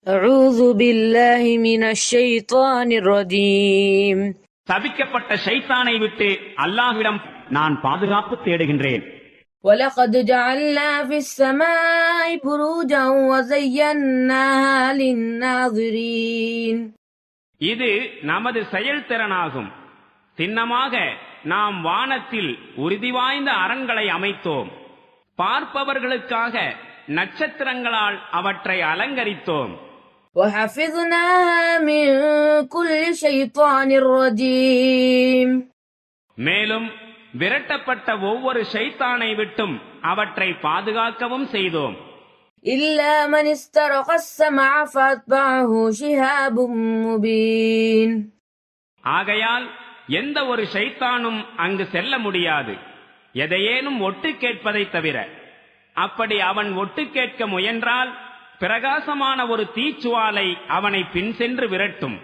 أعوذ بالله من الشيطان الرجيم சபிக்கப்பட்ட ஷைத்தானை விட்டு அல்லாஹ்விடம் நான் பாதுகாப்பு தேடுகின்றேன். ولقد جعلنا في السماء بروجا وزيناها للناظرين இது நமது செயல்திறனாகும். சின்னமாக நாம் வானத்தில் உறுதி வாய்ந்த அரண்களை அமைத்தோம். பார்ப்பவர்களுக்காக நட்சத்திரங்களால் அவற்றை அலங்கரித்தோம். وحفظناها من كل شيطان رجيم மேலும் விரட்டப்பட்ட ஒவ்வொரு ஷைத்தானை விட்டும் அவற்றை பாதுகாக்கவும் செய்தோம். إلا من استرق السمع فأتبعه شهاب مبين ஆகையால் எந்த ஒரு ஷைத்தானும் அங்கு செல்ல முடியாது, எதையேனும் ஒட்டு கேட்பதை தவிர. அப்படி அவன் ஒட்டு கேட்க முயன்றால் பிரகாசமான ஒரு தீச்சுவாலை அவனை பின் சென்று விரட்டும்.